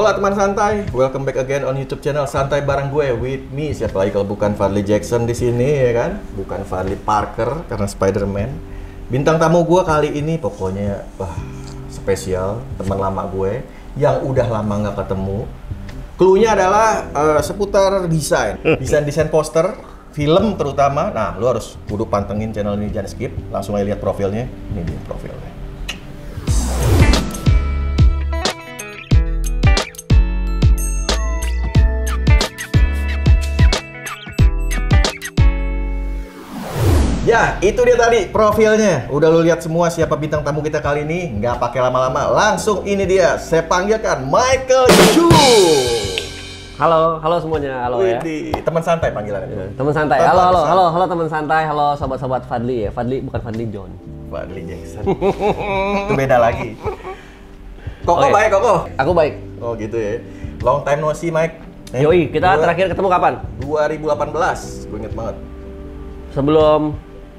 Hola teman santai, welcome back again on YouTube channel Santai bareng gue, with me. Siapa lagi kalau bukan Fadly Jackson di sini ya kan? Bukan Fadly Parker karena Spider-Man. Bintang tamu gue kali ini pokoknya spesial, teman lama gue yang udah lama nggak ketemu. Cluenya adalah seputar desain poster, film terutama. Nah, lu harus kudu pantengin channel ini, jangan skip. Langsung aja lihat profilnya. Ini dia profilnya. Ya, itu dia tadi profilnya. Udah lu lihat semua siapa bintang tamu kita kali ini. Nggak pakai lama-lama, langsung ini dia. Saya panggilkan Michael Chu. Halo semuanya, halo ya. Teman santai panggilannya. Teman santai. Halo teman santai. Halo sobat-sobat Fadly ya. Fadly bukan Fadly John. Fadly Jackson. Itu beda lagi. Koko baik, Koko? Aku baik. Oh gitu ya. Long time no see, Mike. Yoi, kita terakhir ketemu kapan? 2018. Gue inget banget. Sebelum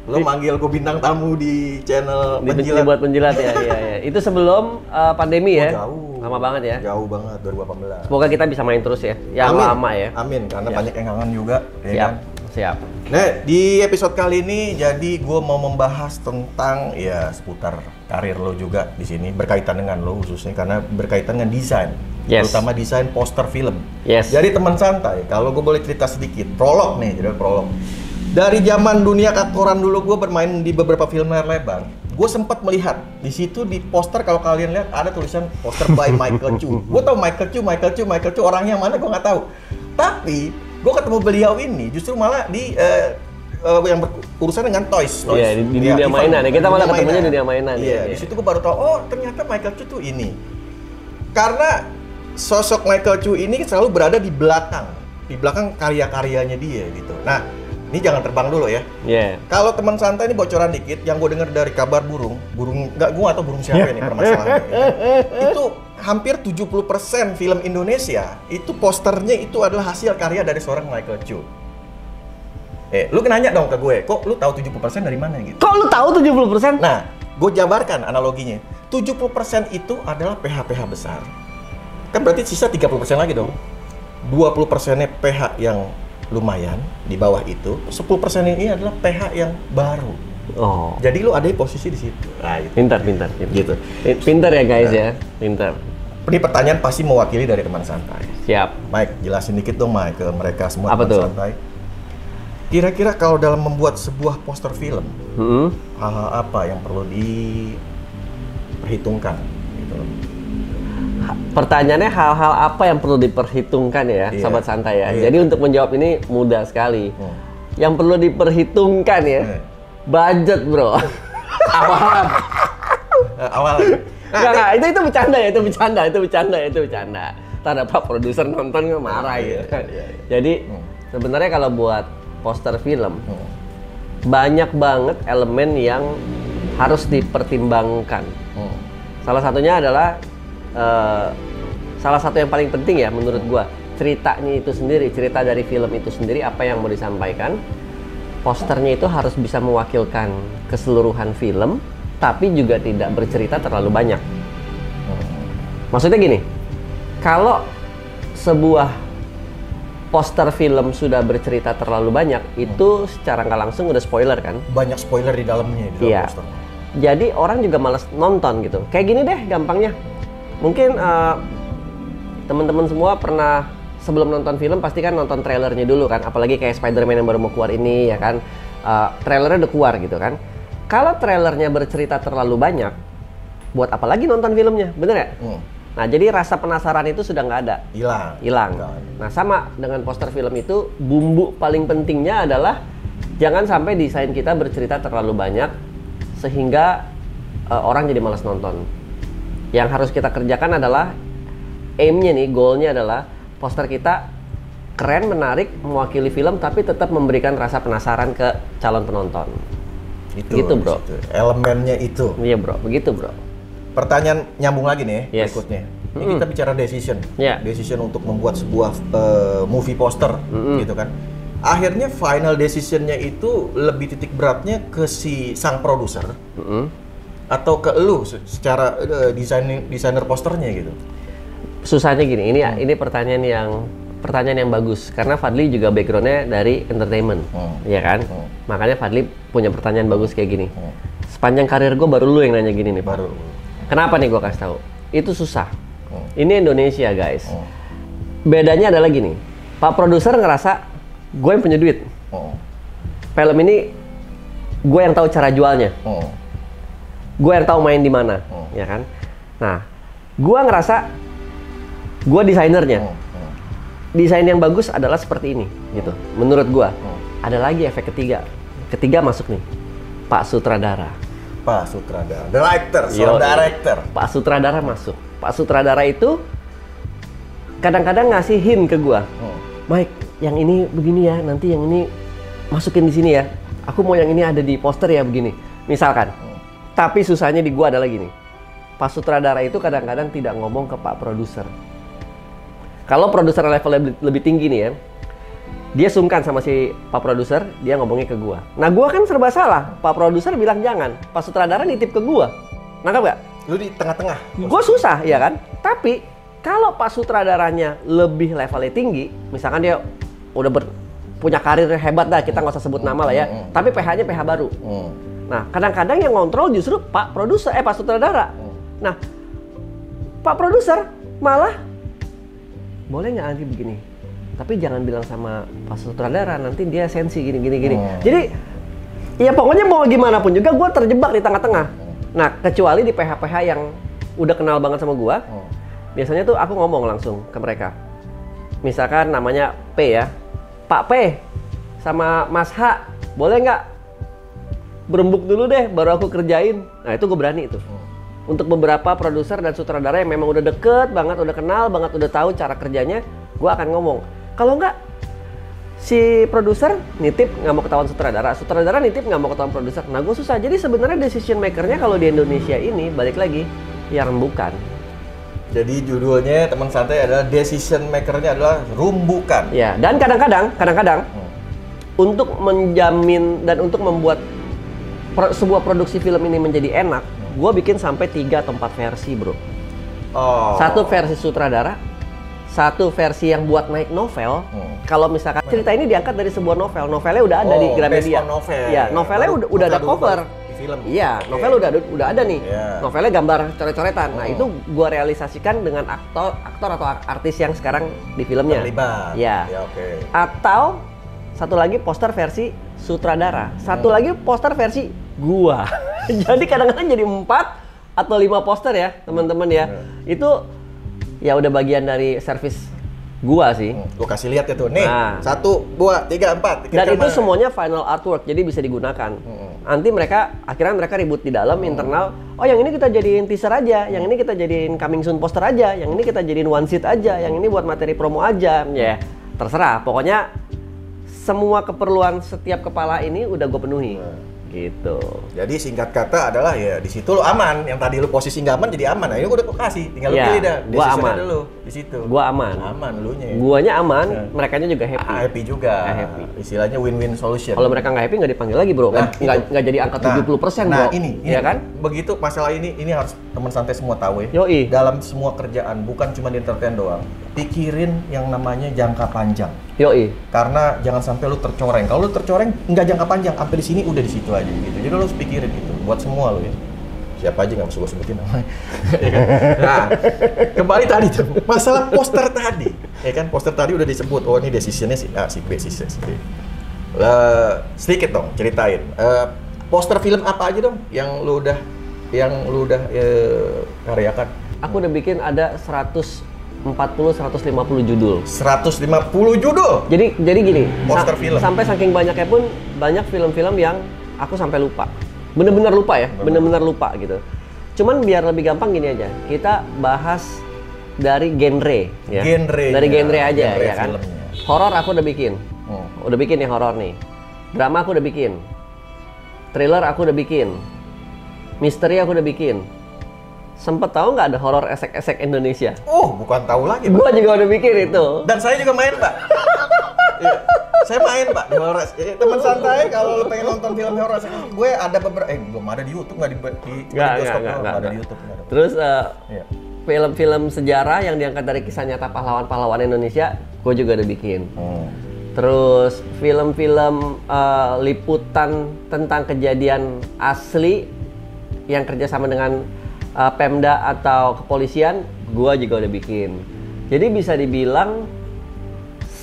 lo manggil gue bintang tamu di channel penjilat. Buat penjilat ya, iya. Itu sebelum pandemi ya. Jauh. Lama banget ya. Jauh banget 2018. Semoga kita bisa main terus ya. Yang Amin. lama ya. Amin, karena banyak yang kangen juga. Siap. Nah, di episode kali ini jadi gue mau membahas tentang ya seputar karir lo juga di sini, berkaitan dengan lo khususnya karena berkaitan dengan desain. Yes. Terutama desain poster film. Yes. Jadi teman santai, kalau gue boleh cerita sedikit, prolog nih, jadi prolog. Dari zaman dunia koran dulu gue bermain di beberapa film layar lebar. Gue sempat melihat di situ di poster, kalau kalian lihat ada tulisan poster by Michael Chu. Gue tahu Michael Chu orangnya mana gue nggak tahu. Tapi gue ketemu beliau ini justru malah di yang berurusan dengan toys. Iya, di dunia mainan ya. Kita malah ketemunya di dunia mainan. Iya, di situ gue baru tahu, oh ternyata Michael Chu tuh ini. Karena sosok Michael Chu ini selalu berada di belakang karya-karyanya dia gitu. Nah, ini jangan terbang dulu ya. Iya. Kalau teman santai ini bocoran dikit, yang gue dengar dari kabar burung nggak gue atau burung siapa ini permasalahannya. Itu hampir 70% film Indonesia itu posternya itu adalah hasil karya dari seorang Michael Chu. Lu nanya dong ke gue, kok lu tahu 70% dari mana gitu? Kok lu tahu 70%? Nah, gue jabarkan analoginya. 70% itu adalah PH-PH besar. Kan berarti sisa 30% lagi dong. 20%-nya PH yang lumayan di bawah itu, 10% ini adalah PH yang baru. Oh. Jadi lu ada di posisi di situ. Nah, itu. Pintar. Gitu. Pintar ya guys ya, pintar. Ini pertanyaan pasti mewakili dari teman santai. Siap. Mike, jelasin dikit dong Mike ke mereka semua apa teman tuh? Santai. Kira-kira kalau dalam membuat sebuah poster film, hal-hal apa yang perlu diperhitungkan? Gitu. Pertanyaannya hal-hal apa yang perlu diperhitungkan ya, sahabat santai ya. Jadi untuk menjawab ini mudah sekali. Yang perlu diperhitungkan ya, budget bro. Awalan. Nah, itu bercanda ya, itu bercanda. Ntar ada Pak produser nonton nggak marah gitu. Jadi sebenarnya kalau buat poster film, banyak banget elemen yang harus dipertimbangkan. Salah satunya adalah salah satu yang paling penting ya menurut gua, ceritanya itu sendiri, cerita dari film itu sendiri, apa yang mau disampaikan. Posternya itu harus bisa mewakilkan keseluruhan film, tapi juga tidak bercerita terlalu banyak. Maksudnya gini, kalau sebuah poster film sudah bercerita terlalu banyak, itu secara nggak langsung udah spoiler kan? Banyak spoiler di dalamnya, di dalam poster. Jadi orang juga malas nonton gitu. Kayak gini deh gampangnya. Mungkin teman-teman semua pernah sebelum nonton film pasti kan nonton trailernya dulu kan, apalagi kayak Spider-Man yang baru mau keluar ini ya kan, trailernya udah keluar gitu kan. Kalau trailernya bercerita terlalu banyak, buat apa lagi nonton filmnya, bener ya? Nah jadi rasa penasaran itu sudah nggak ada, hilang. Nah sama dengan poster film itu, bumbu paling pentingnya adalah jangan sampai desain kita bercerita terlalu banyak sehingga orang jadi malas nonton. Yang harus kita kerjakan adalah aim-nya nih, goal-nya adalah poster kita keren, menarik, mewakili film, tapi tetap memberikan rasa penasaran ke calon penonton. Itu gitu bro. Elemennya itu. Iya bro, begitu bro. Pertanyaan nyambung lagi nih berikutnya. Ini kita bicara decision. Decision untuk membuat sebuah movie poster gitu kan. Akhirnya final decisionnya itu lebih titik beratnya ke si sang produser. atau ke lu secara desainer posternya gitu? susahnya gini, ini pertanyaan yang bagus karena Fadli juga backgroundnya dari entertainment, ya kan? Makanya Fadli punya pertanyaan bagus kayak gini. Sepanjang karir gue baru lu yang nanya gini nih, Pak. Baru. Kenapa nih gue kasih tahu? Itu susah. Ini Indonesia, guys. Bedanya adalah gini, Pak produser ngerasa gue yang punya duit. Film ini gue yang tahu cara jualnya. Gue yang tahu main di mana, ya kan? Nah, gue ngerasa gue desainernya. Desain yang bagus adalah seperti ini, gitu. Menurut gue, ada lagi efek ketiga. Ketiga masuk nih, Pak Sutradara. Pak Sutradara, director, director. Pak Sutradara masuk. Pak Sutradara itu kadang-kadang ngasih hint ke gue. Mike, yang ini begini ya, nanti yang ini masukin di sini ya. Aku mau yang ini ada di poster ya begini. Misalkan. Tapi susahnya di gue adalah gini. Pak Sutradara itu kadang-kadang tidak ngomong ke Pak produser. Kalau produser levelnya lebih tinggi nih ya, dia sungkan sama si Pak produser, dia ngomongnya ke gua. Nah gua kan serba salah, Pak produser bilang jangan, Pak Sutradara nitip ke gua. Nangkap gak? Lu di tengah-tengah. Gua susah, ya kan? Tapi kalau Pak Sutradaranya lebih levelnya tinggi, misalkan dia udah punya karir hebat dah, kita nggak usah sebut nama lah ya. Tapi PH-nya PH baru. Nah kadang-kadang yang ngontrol justru Pak produser, Pak Sutradara. Nah Pak produser malah boleh nggak nanti begini, tapi jangan bilang sama Pak Sutradara, nanti dia sensi gini. Jadi ya pokoknya mau gimana pun juga gue terjebak di tengah-tengah. Nah kecuali di PH-PH yang udah kenal banget sama gue, biasanya tuh aku ngomong langsung ke mereka. Misalkan namanya P ya, Pak P sama Mas H, boleh nggak berembuk dulu deh baru aku kerjain. Nah itu gue berani itu. Untuk beberapa produser dan sutradara yang memang udah deket banget, udah kenal banget, udah tahu cara kerjanya, gue akan ngomong. Kalau enggak, si produser nitip nggak mau ketahuan sutradara nitip nggak mau ketahuan produser. Nah gue susah. Jadi sebenarnya decision makernya kalau di Indonesia ini, balik lagi, ya rembukan. Jadi judulnya teman santai adalah decision makernya adalah rumbukan. Ya, dan kadang-kadang untuk menjamin dan untuk membuat sebuah produksi film ini menjadi enak, gue bikin sampai 3 atau 4 versi, bro. Satu versi sutradara, satu versi yang buat naik novel. Kalau misalkan cerita ini diangkat dari sebuah novel, novelnya udah ada di Gramedia. Novel. Ya, novelnya udah ada cover. Film. Iya, novel udah ada nih. Novelnya gambar coret-coretan. Nah, itu gue realisasikan dengan aktor atau artis yang sekarang di filmnya. Terlibat. Iya. Ya, oke. Atau satu lagi poster versi sutradara, satu lagi poster versi gua. Jadi kadang-kadang jadi 4 atau 5 poster ya teman-teman ya. Itu ya udah bagian dari servis gua sih. Gua kasih lihat ya tuh. Nih, 1, 2, 3, 4. Dan itu semuanya final artwork, jadi bisa digunakan. Nanti akhirnya mereka ribut di dalam internal. Oh yang ini kita jadiin teaser aja, yang ini kita jadiin coming soon poster aja, yang ini kita jadiin one sheet aja, yang ini buat materi promo aja. Ya terserah. Pokoknya semua keperluan setiap kepala ini udah gue penuhi. Gitu. Jadi singkat kata adalah ya di situ lo aman. Yang tadi lo posisi nggak aman jadi aman. Nah ini udah kasih, tinggal lo pilih dah. Gua aman dulu di situ. Gua aman. Aman lu nya. Guanya aman, merekanya juga happy. Happy juga. Happy. Istilahnya win-win solution. Kalau mereka nggak happy nggak dipanggil lagi, bro. Nggak jadi angka 70%, bro. Nah ini ya kan? Begitu masalah ini harus teman santai semua tahu ya. Yoi. Dalam semua kerjaan bukan cuma di entertain doang. Pikirin yang namanya jangka panjang. Yoi. Karena jangan sampai lu tercoreng. Kalau lu tercoreng nggak jangka panjang, sampai di sini udah di situ aja gitu. Jadi lu harus pikirin itu buat semua lu ya. Siapa aja nggak usah gua sebutin namanya. Nah, kembali tadi tuh masalah poster tadi, ya kan? Poster tadi udah disebut. Oh ini decisionnya si A, si B, si C, si D. Sedikit dong ceritain. Poster film apa aja dong yang lu udah karyakan? Aku udah bikin ada 150 judul. 150 judul. Jadi gini, poster film. Sampai saking banyaknya pun banyak film-film yang aku sampai lupa. Bener-bener lupa ya, bener-bener lupa gitu. Cuman biar lebih gampang gini aja. Kita bahas dari genre ya. Dari genre aja ya kan. Horor aku udah bikin. Udah bikin nih horor nih. Drama aku udah bikin. Thriller aku udah bikin. Misteri aku udah bikin. Sempet tahu nggak ada horor esek-esek Indonesia? Oh, bukan tahu lagi. Gua juga udah bikin itu. Dan saya juga main, Pak. Iya. Saya main, Pak, di horor. Teman santai kalau lu pengen nonton film horor, gue ada beberapa belum ada di YouTube, nggak di bioskop, nggak ada di YouTube. Terus film-film sejarah yang diangkat dari kisah nyata pahlawan-pahlawan Indonesia, gue juga udah bikin. Terus film-film liputan tentang kejadian asli yang kerjasama dengan Pemda atau kepolisian, gue juga udah bikin. Jadi bisa dibilang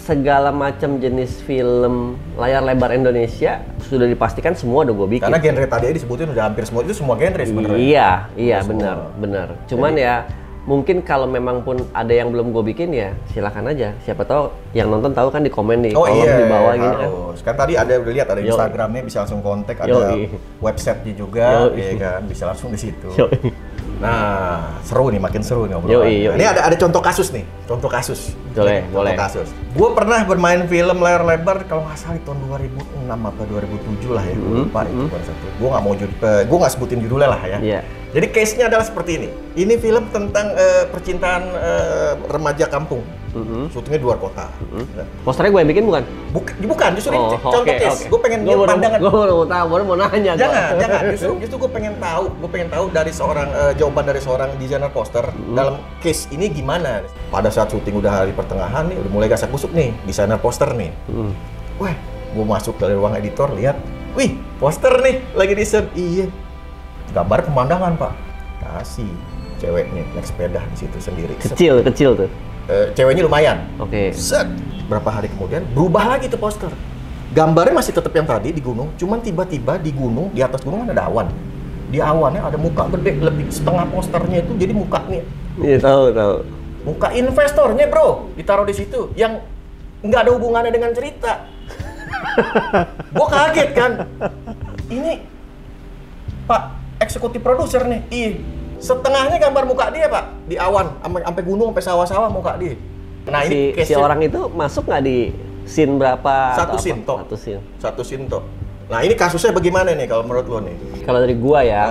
segala macam jenis film layar lebar Indonesia sudah dipastikan semua udah gue bikin. Karena genre tadi disebutin udah hampir semua, itu semua genre sebenarnya. Iya benar. Cuman jadi, ya mungkin kalau memang pun ada yang belum gue bikin ya silakan aja. Siapa tahu yang nonton tahu kan di komen di kolom di bawah gini kan. Kan tadi ada udah lihat ada Instagramnya, bisa langsung kontak, ada website-nya juga, ya kan bisa langsung di situ. Nah, seru nih, makin seru nih obrolan. Ini ada contoh kasus nih, contoh kasus. Boleh. Kasus. Gue pernah bermain film layar lebar kalau nggak salah di tahun 2006 apa 2007 lah ya, gue lupa itu pada satu. Gue nggak sebutin judulnya lah ya. Yeah. Jadi case-nya adalah seperti ini. Ini film tentang percintaan remaja kampung. Syutingnya di luar kota. Posternya gue yang bikin bukan? Bukan, justru ini contoh case. Gue pengen lihat pandangan. Gue baru mau nanya. Jangan. Justru gue pengen tahu dari seorang jawaban dari seorang desainer poster dalam case ini gimana. Pada saat syuting udah hari pertengahan nih, udah mulai gasak busuk nih desainer poster nih. Wah, gue masuk dari ruang editor lihat, wih poster nih lagi desain. Iya. Gambar pemandangan Pak. Kasih ceweknya naik sepeda di situ sendiri. Kecil tuh. Ceweknya lumayan. Oke. Set. Berapa hari kemudian berubah lagi tuh poster. Gambarnya masih tetap yang tadi di gunung, cuman tiba-tiba di gunung, di atas gunung ada awan. Di awannya ada muka gede, lebih setengah posternya itu jadi muka nih. Iya, tahu. Muka investornya, Bro, ditaruh di situ yang nggak ada hubungannya dengan cerita. Gua kaget kan. Ini Pak eksekutif produser nih. Setengahnya gambar muka dia, Pak, di awan, sampai gunung, sampai sawah-sawah muka dia. Nah, ini si orang itu masuk nggak di scene berapa? Satu scene toh. Nah, ini kasusnya bagaimana nih kalau menurut lo nih? Kalau dari gua ya,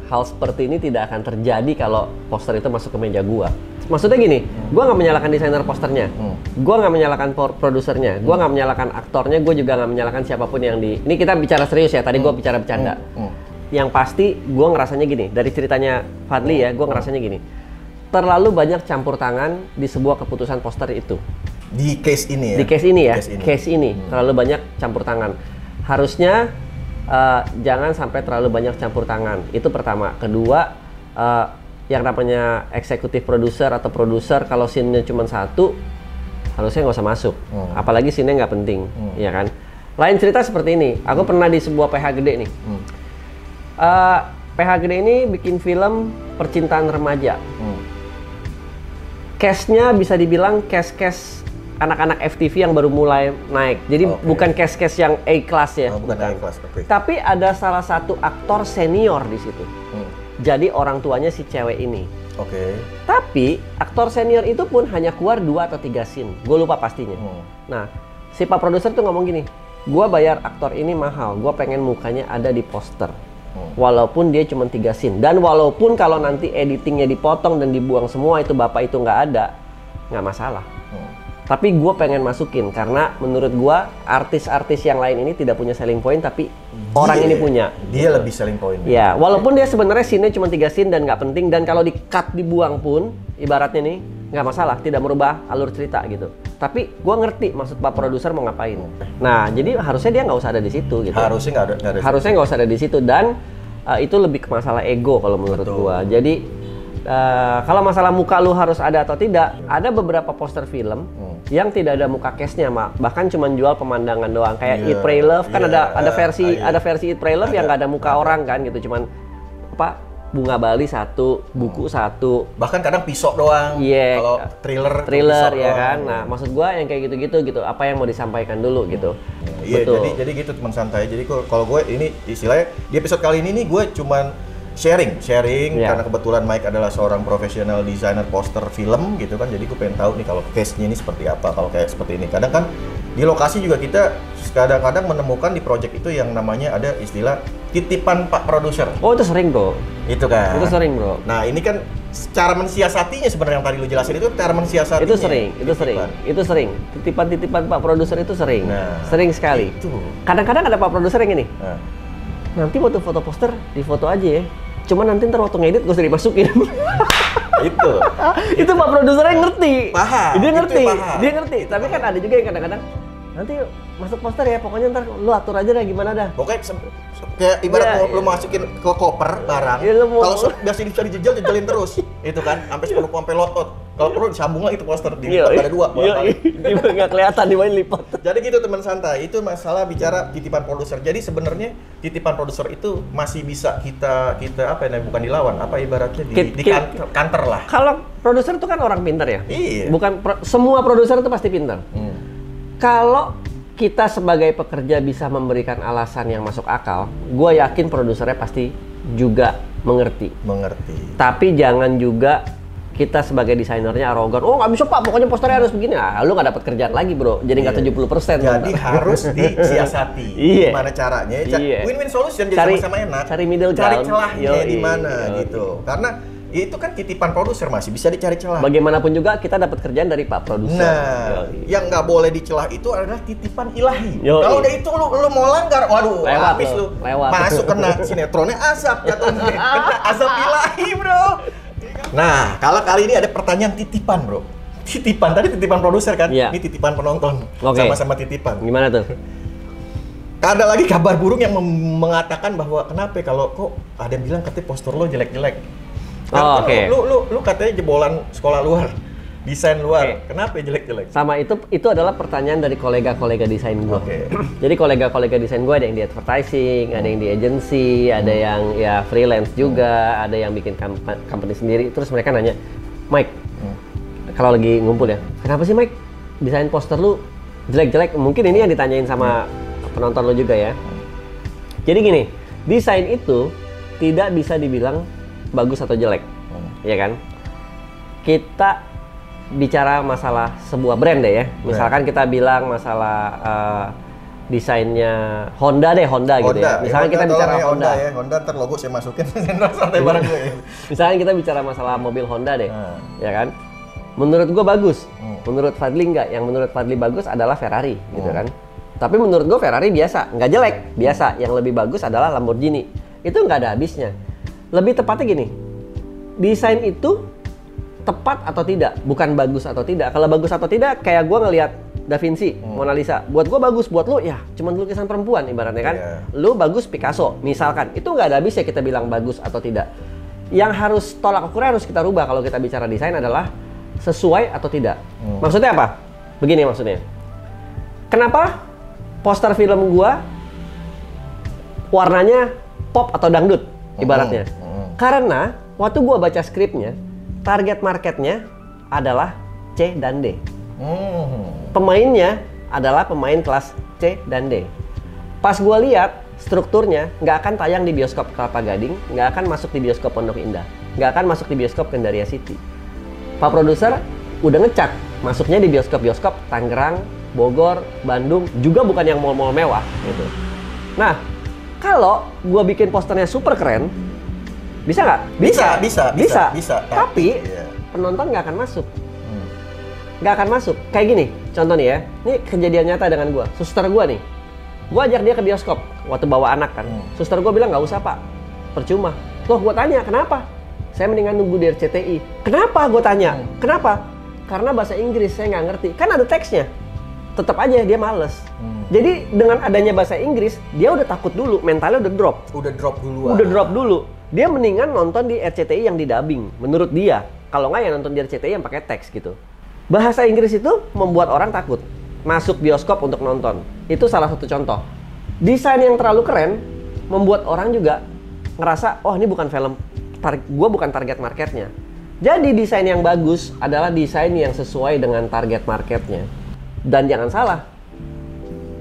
hal seperti ini tidak akan terjadi kalau poster itu masuk ke meja gua. Maksudnya gini, gua nggak menyalahkan desainer posternya, gua nggak menyalahkan produsernya, gua nggak menyalahkan aktornya, gua juga nggak menyalahkan siapapun yang di. Ini kita bicara serius ya. Tadi gua bicara bercanda. Yang pasti gue ngerasanya gini, dari ceritanya Fadli ya, gue ngerasanya gini, terlalu banyak campur tangan di sebuah keputusan poster itu. Di case ini ya? Di case ini terlalu banyak campur tangan. Harusnya jangan sampai terlalu banyak campur tangan, itu pertama. Kedua, yang namanya eksekutif produser atau produser, kalau scene-nya cuma satu, harusnya nggak usah masuk. Apalagi scene-nya nggak penting, ya kan? Lain cerita seperti ini, aku pernah di sebuah PH gede nih. PH gede ini bikin film percintaan remaja. Case-nya bisa dibilang case anak-anak FTV yang baru mulai naik. Jadi bukan case yang A-class ya. Bukan A-class, Tapi ada salah satu aktor senior di situ. Jadi orang tuanya si cewek ini. Tapi aktor senior itu pun hanya keluar 2 atau 3 scene. Gue lupa pastinya. Nah, si Pak produser tuh ngomong gini, gue bayar aktor ini mahal, gue pengen mukanya ada di poster. Walaupun dia cuma 3 scene, dan walaupun kalau nanti editingnya dipotong dan dibuang semua, itu bapak itu nggak ada, nggak masalah. Tapi gue pengen masukin karena menurut gue artis-artis yang lain ini tidak punya selling point, tapi orang ini punya. Dia lebih selling point. Ya, walaupun dia sebenarnya scene-nya cuma 3 scene dan nggak penting, dan kalau di-cut dibuang pun, ibaratnya nih nggak masalah, tidak merubah alur cerita gitu. Tapi gue ngerti maksud Pak produser mau ngapain. Nah, jadi harusnya dia nggak usah ada di situ gitu. Harusnya nggak usah ada di situ, dan itu lebih ke masalah ego kalau menurut gue. Jadi kalau masalah muka lu harus ada atau tidak, ada beberapa poster film yang tidak ada muka case-nya, bahkan cuma jual pemandangan doang. Kayak Eat Pray Love kan ada versi Eat Pray Love yang nggak ada muka orang kan gitu, cuman apa, bunga Bali satu, buku satu, bahkan kadang pisau doang. Kalau thriller ya kan. Nah, maksud gua yang kayak gitu-gitu gitu, apa yang mau disampaikan dulu gitu. Iya, jadi gitu teman santai. Jadi kalau gue ini istilahnya di episode kali ini nih gue cuman sharing karena kebetulan Mike adalah seorang profesional desainer poster film gitu kan. Jadi gue pengen tahu nih kalau case-nya ini seperti apa kalau kayak seperti ini. Kadang kan di lokasi juga kita kadang-kadang menemukan di project itu yang namanya ada istilah titipan Pak Produser. Oh, itu sering, Bro. Itu kan. Itu sering, Bro. Nah, ini kan cara mensiasatinya sebenarnya yang tadi lu jelasin itu cara mensiasatinya. Itu sering. Titipan Pak Produser itu sering. Nah, sering sekali. Itu. Kadang-kadang ada Pak Produser yang gini. Nanti waktu foto poster di foto aja ya. Cuma nanti ntar waktu ngedit gak usah dimasukin. Itu. Itu Pak produsernya ngerti. Paham. Dia Itu ngerti. paham. Dia ngerti. Tapi kan ada juga yang kadang-kadang nanti masuk poster ya, pokoknya ntar lu atur aja dah gimana dah. Pokoknya kayak ibarat Iya, lu iya. masukin ke koper barang. Iya, lu mau- Kalau biasa bisa dijejelin terus. Itu kan sampai 10 sampai lotot. Kalau perlu disambung lagi itu poster di ada 2 barangkali. Iya, nggak kelihatan di main lipat. Jadi gitu teman santai, itu masalah bicara titipan produser. Jadi sebenarnya titipan produser itu masih bisa kita apa ya, bukan dilawan, apa ibaratnya di kantor lah. Kalau produser itu kan orang pintar ya. Iya. Bukan semua produser itu pasti pintar. Kalau kita sebagai pekerja bisa memberikan alasan yang masuk akal, gue yakin produsernya pasti juga mengerti. Mengerti. Tapi jangan juga kita sebagai desainernya arogan. Oh nggak bisa Pak, pokoknya posternya harus begini. Ah, lu nggak dapat kerjaan lagi bro. Jadi nggak 70%. Jadi harus disiasati. Iya. Gimana caranya? Iya. Win-win solution jadi Cari- sama-sama enak. cari middle Cari ground. celahnya Yoi. di mana Yoi. gitu. Karena itu kan titipan produser masih bisa dicari celah. Bagaimanapun juga kita dapat kerjaan dari Pak produser. Nah, Yoi. yang nggak boleh dicelah itu adalah titipan ilahi. Yoi. Kalau udah itu lu mau langgar, waduh, Lewat habis lu, lu. lewat. Masuk kena sinetronnya asap jatuhnya. Kena asap ilahi, bro. Nah, kalau kali ini ada pertanyaan titipan, bro. Titipan, tadi titipan produser kan? Iya. Ini titipan penonton. Oke. Sama-sama titipan. Gimana tuh? Ada lagi kabar burung yang mengatakan bahwa kenapa kalau kok ada yang bilang katanya postur lo jelek-jelek. Oh, oke. Lu katanya jebolan sekolah luar, desain luar. Oke. Kenapa ya jelek-jelek? Sama itu adalah pertanyaan dari kolega-kolega desain gue. Oke. Jadi kolega-kolega desain gue ada yang di advertising, ada yang di agency, ada yang ya freelance juga, ada yang bikin company sendiri. Terus mereka nanya, Mike, kalau lagi ngumpul ya, kenapa sih Mike desain poster lu jelek-jelek? Mungkin ini yang ditanyain sama penonton lo juga ya. Jadi gini, desain itu tidak bisa dibilang bagus atau jelek, ya kan? Kita bicara masalah sebuah brand deh ya. Misalkan kita bilang masalah desainnya Honda gitu ya. Misalkan kita bicara Honda. Ya. Honda ntar logo saya masukin santai barang gue. Misalkan kita bicara masalah mobil Honda deh, ya kan? Menurut gue bagus. Menurut Fadli enggak. Yang menurut Fadli bagus adalah Ferrari, gitu kan? Tapi menurut gue Ferrari biasa, nggak jelek, biasa. Yang lebih bagus adalah Lamborghini. Itu nggak ada habisnya. Lebih tepatnya gini, desain itu tepat atau tidak, bukan bagus atau tidak. Kalau bagus atau tidak, kayak gue ngelihat Da Vinci, Mona Lisa. Buat gue bagus, buat lo ya cuman lukisan perempuan ibaratnya kan. Lo bagus Picasso, misalkan. Itu nggak ada habisnya kita bilang bagus atau tidak. Yang harus tolak ukur harus kita rubah kalau kita bicara desain adalah sesuai atau tidak. Maksudnya apa? Begini maksudnya. Kenapa poster film gua warnanya pop atau dangdut ibaratnya? Karena waktu gua baca skripnya, target marketnya adalah C dan D. Pemainnya adalah pemain kelas C dan D. Pas gua lihat strukturnya nggak akan tayang di bioskop Kelapa Gading, nggak akan masuk di bioskop Pondok Indah, nggak akan masuk di bioskop Gandaria City. Pak produser udah ngecat masuknya di bioskop-bioskop Tangerang, Bogor, Bandung, juga bukan yang mall-mall mewah gitu. Nah, kalau gua bikin posternya super keren, bisa nggak? Bisa. Tapi penonton nggak akan masuk. Nggak akan masuk. Kayak gini, contoh nih ya. Ini kejadian nyata dengan gua. Suster gua nih. Gua ajak dia ke bioskop waktu bawa anak kan. Suster gua bilang nggak usah Pak, percuma. Loh, gua tanya kenapa? Saya mendingan nunggu di RCTI. Kenapa? Gua tanya. Kenapa? Karena bahasa Inggris saya nggak ngerti. Kan ada teksnya. Tetap aja dia males. Jadi dengan adanya bahasa Inggris, dia udah takut dulu, mentalnya udah drop. Udah drop dulu. Dia mendingan nonton di RCTI yang didubbing, menurut dia. Kalau nggak ya nonton di RCTI yang pakai teks gitu. Bahasa Inggris itu membuat orang takut masuk bioskop untuk nonton. Itu salah satu contoh. Desain yang terlalu keren membuat orang juga ngerasa, oh ini bukan film, gue bukan target marketnya. Jadi desain yang bagus adalah desain yang sesuai dengan target marketnya. Dan jangan salah,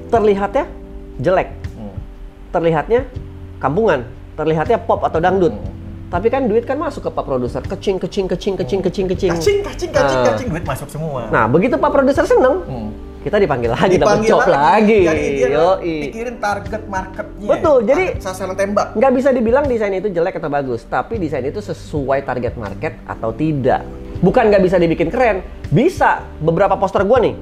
terlihatnya jelek, terlihatnya kampungan, terlihatnya pop atau dangdut. Tapi kan duit kan masuk ke Pak produser, kecing. Kacing, duit masuk semua. Nah, begitu Pak produser seneng, kita dipanggil lagi, dapat job lagi. Jadi dia Yoi. pikirin target marketnya. Betul, jadi sasaran tembak. nggak bisa dibilang desain itu jelek atau bagus, tapi desain itu sesuai target market atau tidak. Bukan nggak bisa dibikin keren, bisa. Beberapa poster gua nih,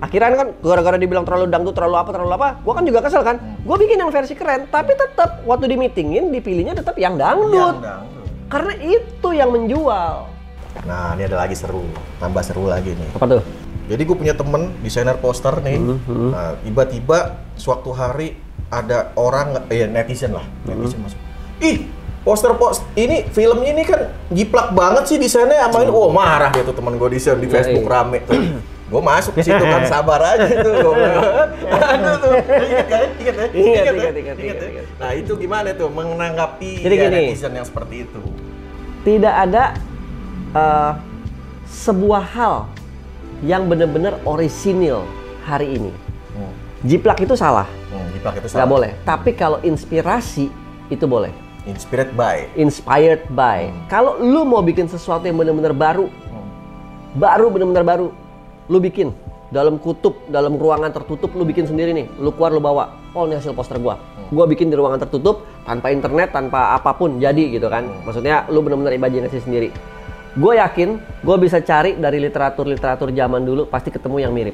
akhirnya kan gara-gara dibilang terlalu dangdut, terlalu apa, gua kan juga kesel kan. Gua bikin yang versi keren, tapi tetap waktu di meetingin dipilihnya tetap yang dangdut. Karena itu yang menjual. Nah, ini ada lagi seru, tambah seru lagi nih. Apa tuh? Jadi gue punya temen desainer poster nih. Nah, tiba-tiba suatu hari ada orang, netizen lah, netizen masuk. Ih, poster ini filmnya ini kan jiplak banget sih desainnya sama ini. Oh, marah dia tuh temen gue desain di Facebook rame tuh. Gue masuk ke situ kan, sabar aja tuh. Aduh tuh, ingat. Nah, itu gimana tuh menanggapi netizen yang seperti itu? Tidak ada sebuah hal yang benar-benar orisinil hari ini. Jiplak itu salah. Jiplak itu salah. Nggak boleh. Tapi kalau inspirasi itu boleh. Inspired by. Kalau lu mau bikin sesuatu yang benar-benar baru, benar-benar baru, lu bikin dalam kutub, dalam ruangan tertutup, lu bikin sendiri nih. Lu keluar, lu bawa. Oh, ini hasil poster gua. Gua bikin di ruangan tertutup, tanpa internet, tanpa apapun, jadi gitu kan. Maksudnya lu benar-benar imajinasi sendiri. Gue yakin, gue bisa cari dari literatur zaman dulu, pasti ketemu yang mirip.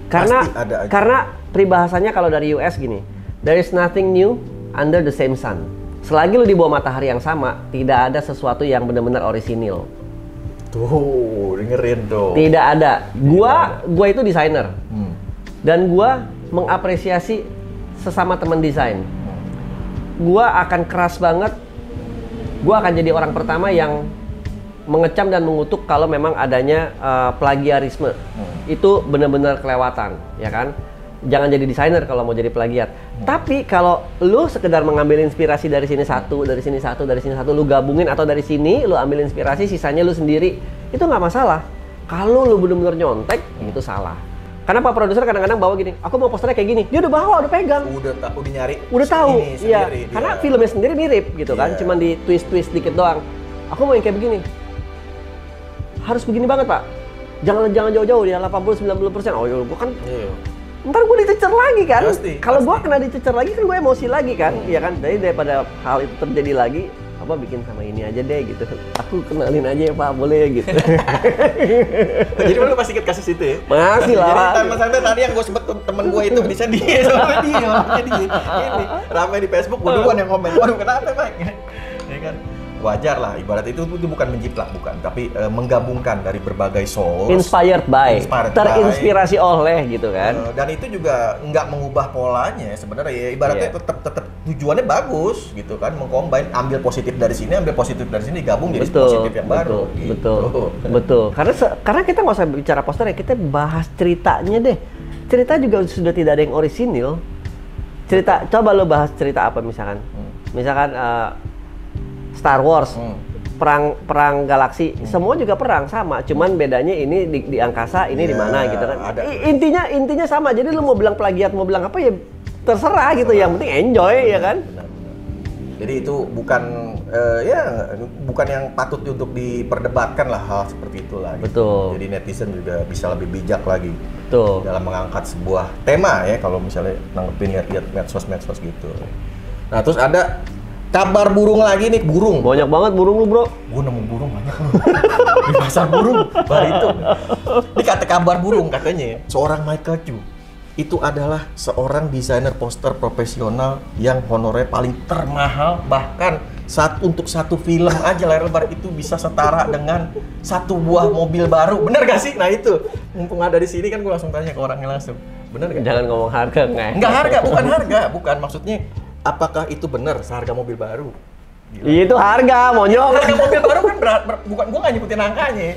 Karena peribahasanya kalau dari US gini, there is nothing new under the same sun. Selagi lu di bawah matahari yang sama, tidak ada sesuatu yang benar-benar orisinil. Tuh, dengerin tuh. Tidak ada. Gua itu desainer. Dan gua mengapresiasi sesama teman desain. Gua akan keras banget. Gua akan jadi orang pertama yang mengecam dan mengutuk kalau memang adanya plagiarisme. Itu benar-benar kelewatan, ya kan? Jangan jadi desainer kalau mau jadi plagiat. Tapi kalau lu sekedar mengambil inspirasi dari sini satu, dari sini satu, dari sini satu, lu gabungin, atau dari sini lu ambil inspirasi, sisanya lu sendiri, itu nggak masalah. Kalau lu benar-benar nyontek, itu salah. Karena Pak Produser kadang-kadang bawa gini, aku mau posternya kayak gini, dia udah bawa, udah pegang. Udah nyari. Udah tahu, iya. Dia. Karena filmnya sendiri mirip gitu kan, cuman di twist-twist dikit doang. Aku mau yang kayak begini. Harus begini banget, Pak. Jangan jauh-jauh ya, 80-90%. Oh iya, gua kan ntar gue dicecer lagi kan. Kalau gue kena dicecer lagi kan gue emosi lagi kan. Iya kan, jadi daripada hal itu terjadi lagi, apa bikin sama ini aja deh gitu. Aku kenalin aja ya Pak, boleh gitu. Jadi lu masih inget kasus itu ya? Masih lah. Jadi sampai tadi yang gue sebut temen gue itu bisa dia sama dia. Ini ramai di Facebook, gue duluan yang komen. Waduh, kenapa Pak? Ya kan? Wajar lah, ibarat itu bukan menjiplak, bukan, tapi menggabungkan dari berbagai source. Inspired by, terinspirasi oleh gitu kan. Dan itu juga nggak mengubah polanya sebenarnya ya, ibaratnya tetap tujuannya bagus gitu kan, mengcombine, ambil positif dari sini, ambil positif dari sini, gabung jadi positif yang baru. Betul. Karena kita nggak usah bicara poster ya, kita bahas ceritanya deh. Cerita juga sudah tidak ada yang orisinil. Cerita, coba lo bahas cerita apa misalkan? Misalkan Star Wars, perang galaksi, semua juga perang sama, cuman bedanya ini di angkasa, ini di mana gitu kan. Intinya sama. Jadi lu mau bilang plagiat, mau bilang apa ya terserah gitu, yang penting enjoy ya kan. Benar. Jadi itu bukan yang patut untuk diperdebatkan lah hal seperti itulah. Betul. Jadi netizen juga bisa lebih bijak lagi. Betul. Dalam mengangkat sebuah tema ya, kalau misalnya nanggepin lihat medsos gitu. Nah, terus ada kabar burung lagi nih, burung. Banyak banget burung lu, Bro. Gue nemu burung banyak lu. Di pasar burung, itu. Ini kata kabar burung katanya, seorang Michael Chu itu adalah seorang desainer poster profesional yang honornya paling termahal, bahkan untuk satu film aja layar lebar itu bisa setara dengan satu buah mobil baru. Bener gak sih? Nah itu, mumpung ada di sini kan gue langsung tanya ke orangnya langsung. Bener gak? Jangan ngomong harga, Nggak harga, bukan maksudnya. Apakah itu benar seharga mobil baru? Itu harga, monyong. Harga mobil baru kan bukan, gua nggak nyebutin angkanya.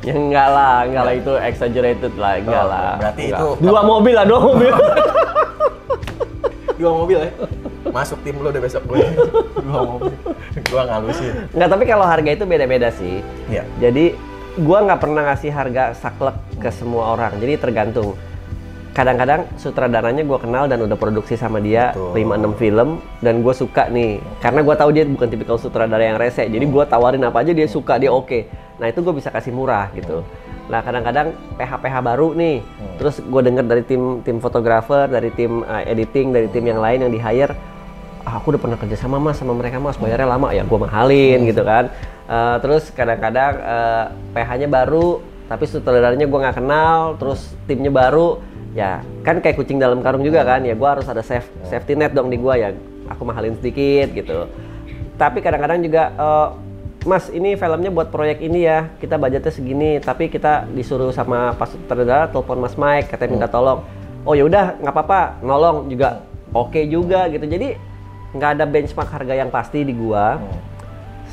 Ya enggak lah itu exaggerated lah, enggak lah. Berarti itu dua mobil. Dua mobil ya? Masuk tim lo deh besok gue. Dua mobil. Gua ngalusin. Enggak, tapi kalau harga itu beda-beda sih. Iya. Jadi gua nggak pernah ngasih harga saklek ke semua orang. Jadi tergantung. Kadang-kadang sutradaranya gue kenal dan udah produksi sama dia 5-6 film, dan gue suka nih karena gue tahu dia bukan tipikal sutradara yang rese, jadi gue tawarin apa aja dia suka, dia oke. Nah itu gue bisa kasih murah gitu. Nah kadang-kadang PH baru nih, terus gue denger dari tim fotografer, dari tim editing, dari tim yang lain yang di hire, aku udah pernah kerja sama mereka mas, bayarnya lama ya, gue mahalin gitu kan. Terus kadang-kadang PH-nya baru tapi sutradaranya gue nggak kenal, terus timnya baru. Ya kan kayak kucing dalam karung juga kan, ya gue harus ada safety net dong di gue, ya aku mahalin sedikit gitu. Tapi kadang-kadang juga Mas ini filmnya buat proyek ini ya, kita budgetnya segini, tapi kita disuruh sama pas sutradara telepon Mas Mike, katanya minta tolong. Oh ya udah nggak apa-apa, nolong juga oke juga gitu. Jadi nggak ada benchmark harga yang pasti di gua.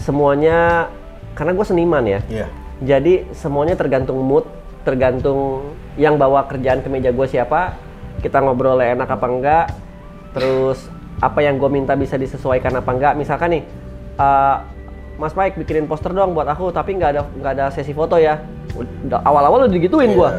Semuanya karena gua seniman ya. Iya. Jadi semuanya tergantung mood, tergantung yang bawa kerjaan ke meja gua siapa, kita ngobrolnya enak apa enggak, terus apa yang gue minta bisa disesuaikan apa enggak. Misalkan nih, Mas Mike bikinin poster dong buat aku, tapi nggak ada sesi foto ya. Awal-awal udah digituin gue.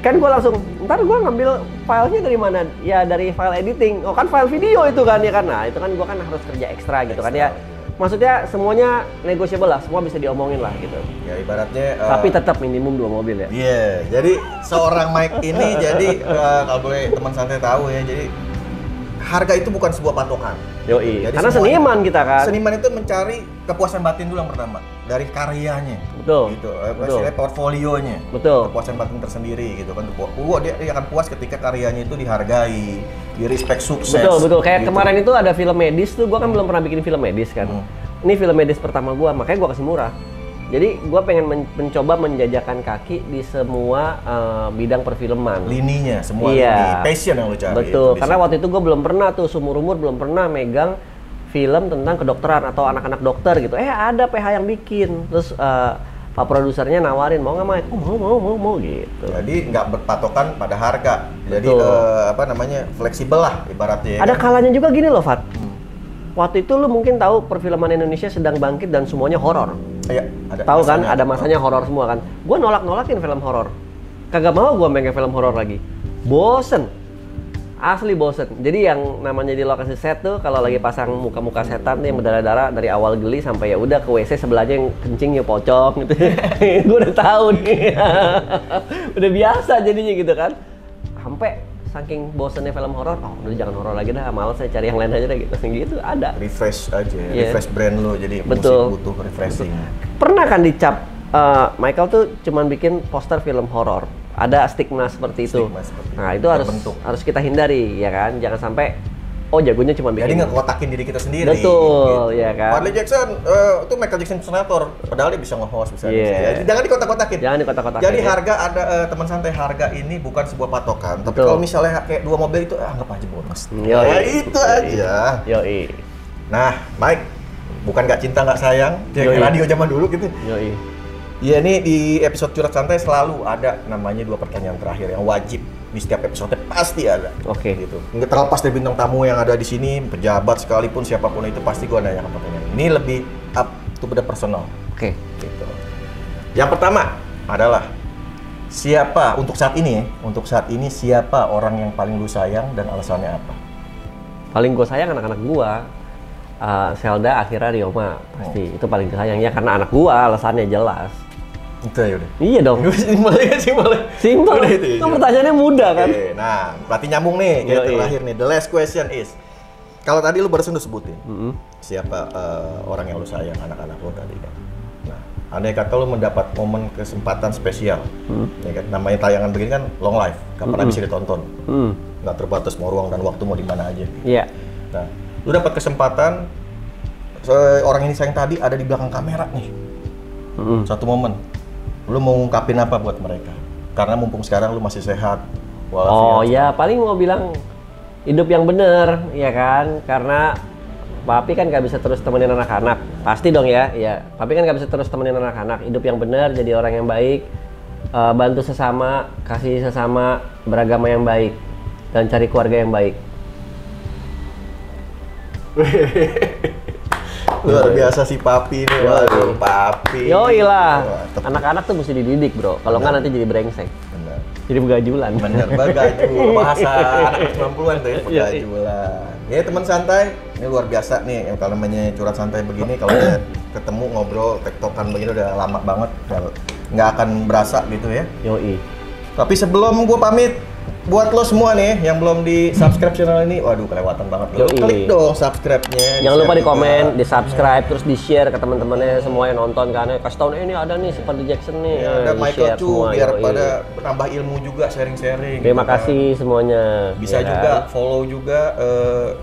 Kan gue langsung, ntar gue ngambil filenya dari mana? Ya dari file editing. Oh kan file video itu kan ya kan. Nah itu kan gue kan harus kerja ekstra gitu kan ya. Maksudnya semuanya negotiable lah, semua bisa diomongin lah gitu. Ya ibaratnya. Tapi tetap minimum 2 mobil ya. Iya, jadi seorang Mike ini jadi kalau boleh teman santai tahu ya, jadi harga itu bukan sebuah patokan. Yoi. Jadi Karena seniman kita kan. Seniman itu mencari kepuasan batin dulu yang pertama dari karyanya. Betul. Gitu. Betul. Portfolionya. Betul. Kepuasan batin tersendiri gitu kan. Dia akan puas ketika karyanya itu dihargai, di respect sukses. Betul. Kayak gitu. kemarin itu ada film medis tuh, gua kan belum pernah bikin film medis kan. Ini film medis pertama gua, makanya gua kasih murah. Jadi gua pengen mencoba menjajakan kaki di semua bidang perfilman. Lininya, semua iya. lini, passion yang lu cari. Betul, karena waktu itu gua belum pernah tuh, seumur umur belum pernah megang film tentang kedokteran atau anak-anak dokter gitu. Ada PH yang bikin, terus Pak produsernya nawarin, mau nggak Mike? Oh, mau gitu. Jadi nggak berpatokan pada harga. Jadi fleksibel lah ibaratnya. Ada kalanya juga gini loh, Fat. Waktu itu lu mungkin tahu perfilman Indonesia sedang bangkit dan semuanya horor. Iya, tahu kan? Ada masanya horor semua kan. Gua nolak-nolakin film horor. Kagak mau gua megang film horor lagi. Bosen. Asli bosen. Jadi yang namanya di lokasi set tuh kalau lagi pasang muka-muka setan tuh yang berdarah-darah dari awal geli sampai ya udah ke WC sebelahnya yang kencing ya pocong gitu. Gua udah tahu nih. Udah biasa jadinya gitu kan. Sampai saking bosennya film horor, udah jangan horor lagi dah, males saya cari yang lain aja deh gitu ada. Refresh aja, refresh brand lo, jadi betul. Musik butuh refreshing. Pernah kan dicap Michael tuh cuman bikin poster film horor, ada stigma seperti itu. Nah itu harus kita hindari ya kan, jangan sampai jagonya cuma bikin. Jadi ngekotakin diri kita sendiri. Betul, gitu. Ya kan. Farley Jackson itu Michael Jackson senator, padahal dia bisa nge-host bisa. Jangan dikotak-kotakin. Jangan dikotak-kotakin. Jadi harga ada teman santai, harga ini bukan sebuah patokan. Tapi kalau misalnya kayak 2 mobil itu anggap aja bonus. Itu aja. Yoi. Nah, Mike, bukan nggak cinta nggak sayang, kayak radio zaman dulu gitu. Yoi. Iya nih di episode Curhat Santai selalu ada namanya 2 pertanyaan terakhir yang wajib di setiap episode pasti ada. Oke. Gitu. Nggak terlepas dari bintang tamu yang ada di sini, pejabat sekalipun siapapun itu pasti gua nanya pertanyaan. Ini lebih up to the personal. Oke. Gitu. Yang pertama adalah siapa untuk saat ini? Untuk saat ini siapa orang yang paling lu sayang dan alasannya apa? Paling gue sayang anak-anak gua. Zelda, Akira, Ryoma pasti itu paling disayang ya karena anak gua alasannya jelas. Itu ya udah. Iya dong. Simpel. Itu pertanyaannya mudah kan. Oke, nah berarti nyambung nih. Yang terakhir nih, the last question is, kalau tadi lu barusan udah sebutin siapa orang yang lu sayang, anak-anak lu tadi kan. Nah, andai kata lu mendapat momen kesempatan spesial, ya kan, namanya tayangan begini kan long life, kapan bisa ditonton, nggak terbatas mau ruang dan waktu mau di mana aja. Iya. Nah, lu dapat kesempatan orang ini sayang tadi ada di belakang kamera nih, satu momen, lu mau ngungkapin apa buat mereka? Karena mumpung sekarang lu masih sehat. Ya paling mau bilang hidup yang bener, ya kan? Karena papi kan nggak bisa terus temenin anak-anak, pasti dong ya. Ya, papi kan nggak bisa terus temenin anak-anak. Hidup yang bener, jadi orang yang baik, bantu sesama, kasih sesama, beragama yang baik, dan cari keluarga yang baik. Luar biasa si papi ini, waduh papi. Yoi lah, anak-anak tuh mesti dididik bro, kalau nggak nanti jadi brengsek. Bener. Jadi begajulan. Bener, begajul, bahasa anak 90-an tuh ya, begajulan. Ya teman santai, ini luar biasa nih, kalau namanya curhat santai begini, kalau ketemu ngobrol, tektokan begini udah lama banget, nggak akan berasa gitu ya. Yoi. Tapi sebelum gue pamit, buat lo semua nih yang belum di subscribe channel ini, waduh kelewatan banget lo. Yoi. Klik dong subscribe-nya. Jangan lupa share di komen, juga. di subscribe, terus di share ke teman-temannya semua yang nonton kan. Kasih tau ini ada nih si Fadly Jackson nih. Ya, ada Michael Di-share Chu semua, biar yoi. pada nambah ilmu juga, sharing-sharing. Terima gitu kan. kasih semuanya. Bisa ya juga kan? follow juga,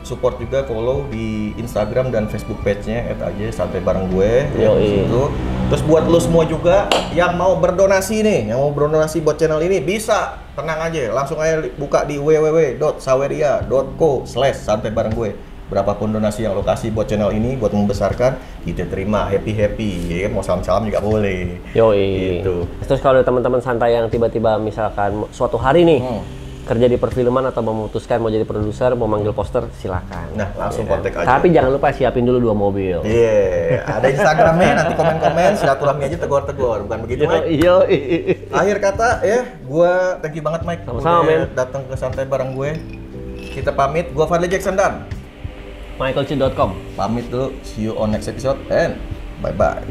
support juga follow di Instagram dan Facebook page-nya @aja santai bareng gue ya, Yoi. di situ. Terus buat lo semua juga yang mau berdonasi nih, yang mau berdonasi buat channel ini bisa, tenang aja, langsung aja buka di www.saweria.co/santai bareng gue. Berapapun donasi yang lo kasih buat channel ini buat membesarkan, kita terima happy ya, mau salam-salam juga boleh. Yoi. Gitu. Terus kalau ada teman-teman santai yang tiba-tiba misalkan suatu hari nih kerja di perfilman atau memutuskan mau jadi produser, mau manggil poster, silakan. Nah, langsung Ya kan? kontak aja. Tapi jangan lupa siapin dulu 2 mobil. Iya, ada Instagramnya, nanti komen-komen, silaturahmi aja, tegur-tegur, bukan begitu, Mike? Yoi. Akhir kata ya, gua thank you banget Mike Sama-sama, udah men. datang ke santai bareng gue. Kita pamit, gua Fadly Jackson dan michaelchu.com. pamit dulu. See you on next episode and bye bye.